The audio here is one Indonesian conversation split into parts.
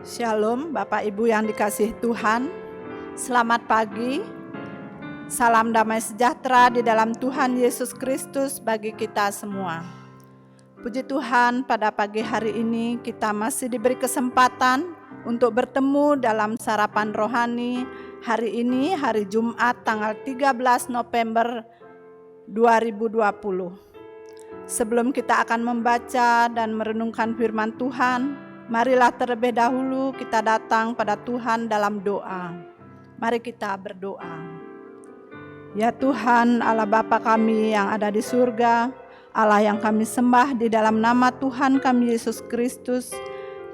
Shalom Bapak Ibu yang dikasihi Tuhan. Selamat pagi. Salam damai sejahtera di dalam Tuhan Yesus Kristus bagi kita semua. Puji Tuhan, pada pagi hari ini kita masih diberi kesempatan untuk bertemu dalam sarapan rohani hari ini, hari Jumat tanggal 13 November 2020. Sebelum kita akan membaca dan merenungkan firman Tuhan, marilah terlebih dahulu kita datang pada Tuhan dalam doa. Mari kita berdoa. Ya Tuhan, Allah Bapa kami yang ada di surga, Allah yang kami sembah di dalam nama Tuhan kami Yesus Kristus,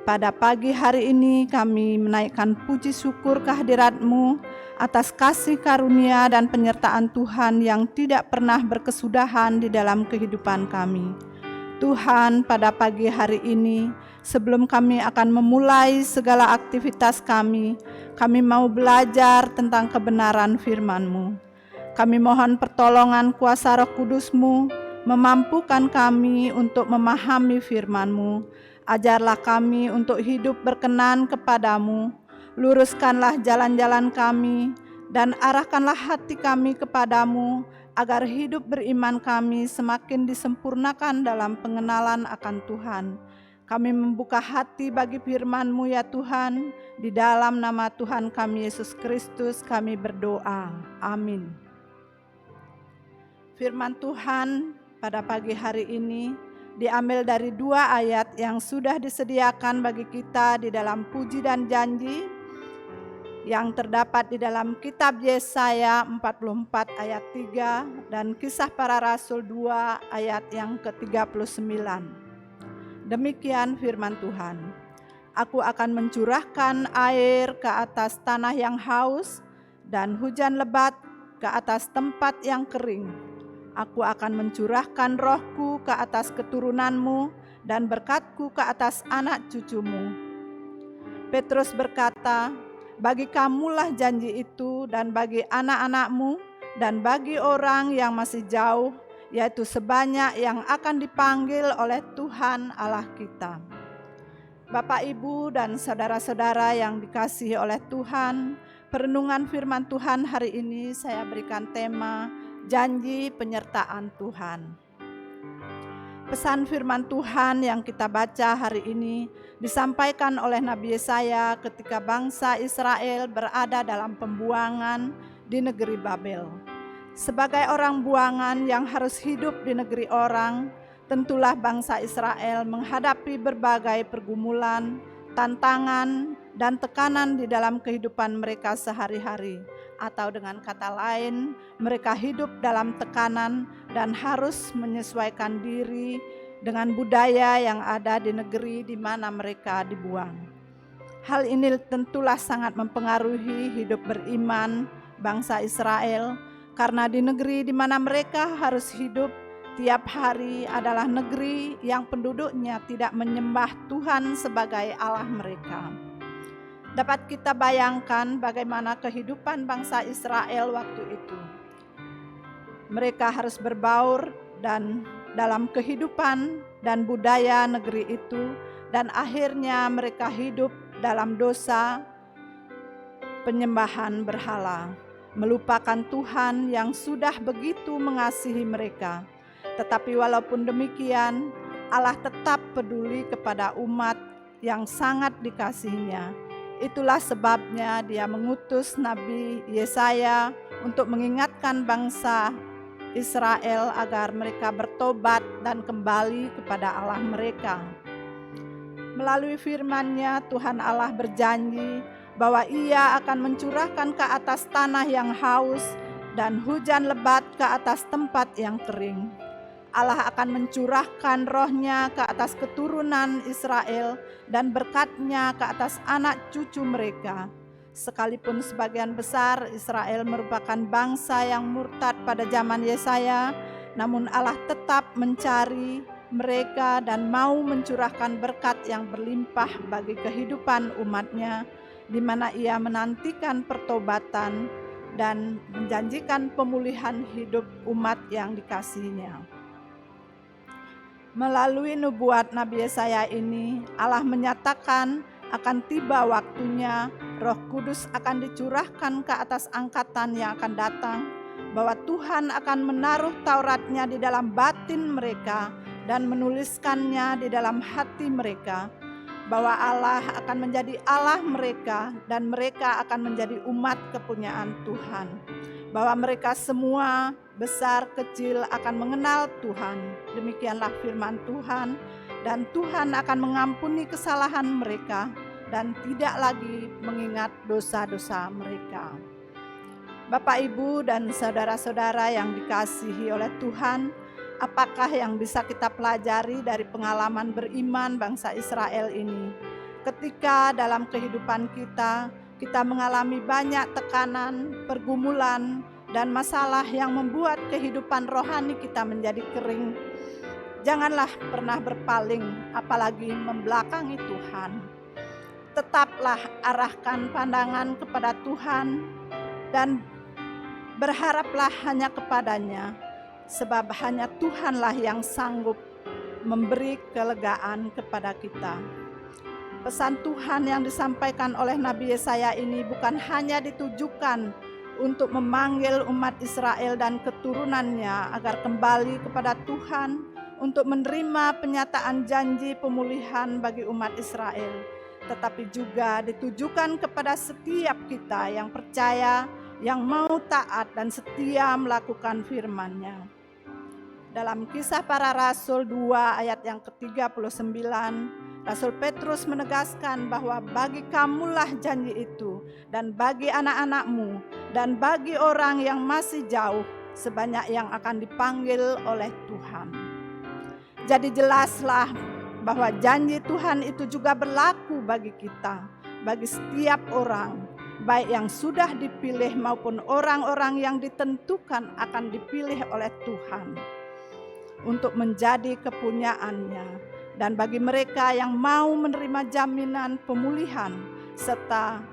pada pagi hari ini kami menaikkan puji syukur kehadirat-Mu atas kasih karunia dan penyertaan Tuhan yang tidak pernah berkesudahan di dalam kehidupan kami. Tuhan, pada pagi hari ini, sebelum kami akan memulai segala aktivitas kami mau belajar tentang kebenaran firman-Mu. Kami mohon pertolongan kuasa Roh Kudus-Mu, memampukan kami untuk memahami firman-Mu. Ajarlah kami untuk hidup berkenan kepadamu, luruskanlah jalan-jalan kami, dan arahkanlah hati kami kepadamu, agar hidup beriman kami semakin disempurnakan dalam pengenalan akan Tuhan. Kami membuka hati bagi firman-Mu ya Tuhan, di dalam nama Tuhan kami Yesus Kristus kami berdoa. Amin. Firman Tuhan pada pagi hari ini diambil dari 2 ayat yang sudah disediakan bagi kita di dalam Puji dan Janji, yang terdapat di dalam kitab Yesaya 44 ayat 3 dan Kisah Para Rasul 2 ayat yang ke-39. Demikian firman Tuhan. Aku akan mencurahkan air ke atas tanah yang haus dan hujan lebat ke atas tempat yang kering. Aku akan mencurahkan rohku ke atas keturunanmu dan berkatku ke atas anak cucumu. Petrus berkata, bagi kamulah janji itu dan bagi anak-anakmu dan bagi orang yang masih jauh, yaitu sebanyak yang akan dipanggil oleh Tuhan Allah kita. Bapak, Ibu, dan saudara-saudara yang dikasihi oleh Tuhan, perenungan firman Tuhan hari ini saya berikan tema janji penyertaan Tuhan. Pesan firman Tuhan yang kita baca hari ini disampaikan oleh Nabi Yesaya ketika bangsa Israel berada dalam pembuangan di negeri Babel. Sebagai orang buangan yang harus hidup di negeri orang, tentulah bangsa Israel menghadapi berbagai pergumulan, tantangan, dan tekanan di dalam kehidupan mereka sehari-hari. Atau dengan kata lain, mereka hidup dalam tekanan dan harus menyesuaikan diri dengan budaya yang ada di negeri di mana mereka dibuang. Hal ini tentulah sangat mempengaruhi hidup beriman bangsa Israel, karena di negeri di mana mereka harus hidup tiap hari adalah negeri yang penduduknya tidak menyembah Tuhan sebagai Allah mereka. Dapat kita bayangkan bagaimana kehidupan bangsa Israel waktu itu. Mereka harus berbaur dan dalam kehidupan dan budaya negeri itu, dan akhirnya mereka hidup dalam dosa penyembahan berhala, melupakan Tuhan yang sudah begitu mengasihi mereka. Tetapi walaupun demikian, Allah tetap peduli kepada umat yang sangat dikasihinya. Itulah sebabnya Dia mengutus Nabi Yesaya untuk mengingatkan bangsa Israel agar mereka bertobat dan kembali kepada Allah mereka. Melalui firman-Nya, Tuhan Allah berjanji bahwa Ia akan mencurahkan ke atas tanah yang haus dan hujan lebat ke atas tempat yang kering. Allah akan mencurahkan roh-Nya ke atas keturunan Israel dan berkat-Nya ke atas anak cucu mereka. Sekalipun sebagian besar Israel merupakan bangsa yang murtad pada zaman Yesaya, namun Allah tetap mencari mereka dan mau mencurahkan berkat yang berlimpah bagi kehidupan umat-Nya, di mana Ia menantikan pertobatan dan menjanjikan pemulihan hidup umat yang dikasihinya. Melalui nubuat Nabi Yesaya ini, Allah menyatakan akan tiba waktunya Roh Kudus akan dicurahkan ke atas angkatan yang akan datang, bahwa Tuhan akan menaruh Tauratnya di dalam batin mereka dan menuliskannya di dalam hati mereka, bahwa Allah akan menjadi Allah mereka dan mereka akan menjadi umat kepunyaan Tuhan, bahwa mereka semua besar kecil akan mengenal Tuhan. Demikianlah firman Tuhan, dan Tuhan akan mengampuni kesalahan mereka dan tidak lagi mengingat dosa-dosa mereka. Bapak, Ibu, dan saudara-saudara yang dikasihi oleh Tuhan, apakah yang bisa kita pelajari dari pengalaman beriman bangsa Israel ini? Ketika dalam kehidupan kita mengalami banyak tekanan, pergumulan, dan masalah yang membuat kehidupan rohani kita menjadi kering, janganlah pernah berpaling, apalagi membelakangi Tuhan. Tetaplah arahkan pandangan kepada Tuhan dan berharaplah hanya kepadanya, sebab hanya Tuhanlah yang sanggup memberi kelegaan kepada kita. Pesan Tuhan yang disampaikan oleh Nabi Yesaya ini bukan hanya ditujukan untuk memanggil umat Israel dan keturunannya agar kembali kepada Tuhan untuk menerima penyataan janji pemulihan bagi umat Israel, tetapi juga ditujukan kepada setiap kita yang percaya, yang mau taat dan setia melakukan firman-Nya. Dalam Kisah Para Rasul 2 ayat yang ke-39, Rasul Petrus menegaskan bahwa bagi kamulah janji itu, dan bagi anak-anakmu, dan bagi orang yang masih jauh, sebanyak yang akan dipanggil oleh Tuhan. Jadi jelaslah bahwa janji Tuhan itu juga berlaku bagi kita, bagi setiap orang, baik yang sudah dipilih maupun orang-orang yang ditentukan akan dipilih oleh Tuhan untuk menjadi kepunyaannya. Dan bagi mereka yang mau menerima jaminan pemulihan serta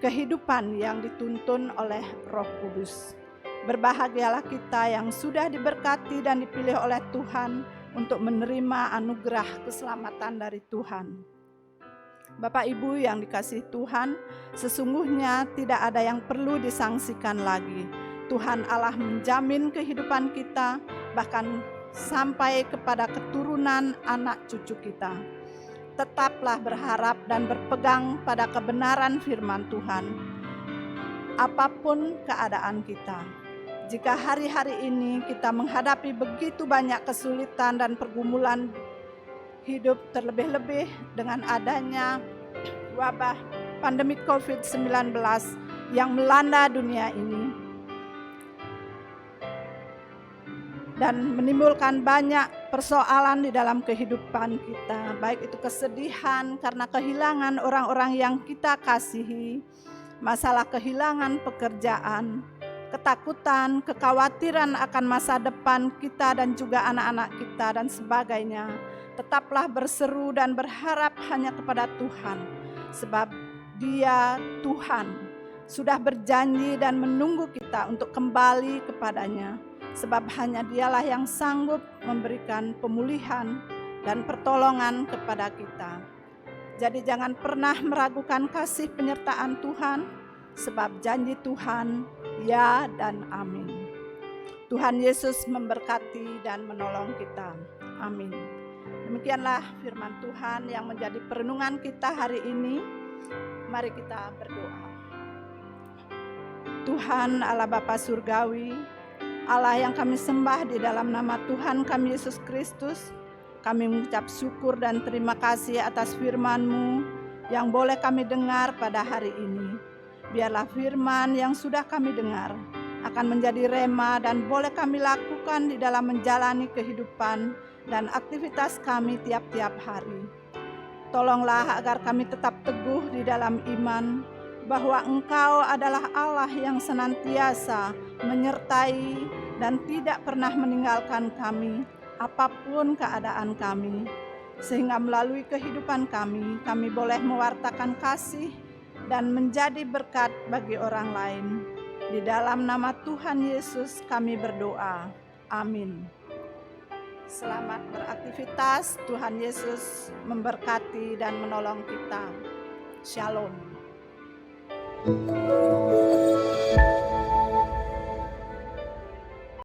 kehidupan yang dituntun oleh Roh Kudus. Berbahagialah kita yang sudah diberkati dan dipilih oleh Tuhan untuk menerima anugerah keselamatan dari Tuhan. Bapak Ibu yang dikasihi Tuhan, sesungguhnya tidak ada yang perlu disangsikan lagi. Tuhan Allah menjamin kehidupan kita, bahkan sampai kepada keturunan anak cucu kita. Tetaplah berharap dan berpegang pada kebenaran firman Tuhan, apapun keadaan kita. Jika hari-hari ini kita menghadapi begitu banyak kesulitan dan pergumulan hidup, terlebih-lebih dengan adanya wabah pandemi COVID-19 yang melanda dunia ini dan menimbulkan banyak persoalan di dalam kehidupan kita, baik itu kesedihan karena kehilangan orang-orang yang kita kasihi, masalah kehilangan pekerjaan, ketakutan, kekhawatiran akan masa depan kita dan juga anak-anak kita dan sebagainya. Tetaplah berseru dan berharap hanya kepada Tuhan, sebab Dia Tuhan sudah berjanji dan menunggu kita untuk kembali kepadanya. Sebab hanya Dialah yang sanggup memberikan pemulihan dan pertolongan kepada kita. Jadi jangan pernah meragukan kasih penyertaan Tuhan, sebab janji Tuhan ya dan amin. Tuhan Yesus memberkati dan menolong kita. Amin. Demikianlah firman Tuhan yang menjadi perenungan kita hari ini. Mari kita berdoa. Tuhan Allah Bapa Surgawi, Allah yang kami sembah di dalam nama Tuhan kami Yesus Kristus, kami mengucap syukur dan terima kasih atas firman-Mu yang boleh kami dengar pada hari ini. Biarlah firman yang sudah kami dengar akan menjadi rema dan boleh kami lakukan di dalam menjalani kehidupan dan aktivitas kami tiap-tiap hari. Tolonglah agar kami tetap teguh di dalam iman, bahwa Engkau adalah Allah yang senantiasa menyertai dan tidak pernah meninggalkan kami, apapun keadaan kami. Sehingga melalui kehidupan kami boleh mewartakan kasih dan menjadi berkat bagi orang lain. Di dalam nama Tuhan Yesus kami berdoa. Amin. Selamat beraktivitas. Tuhan Yesus memberkati dan menolong kita. Shalom.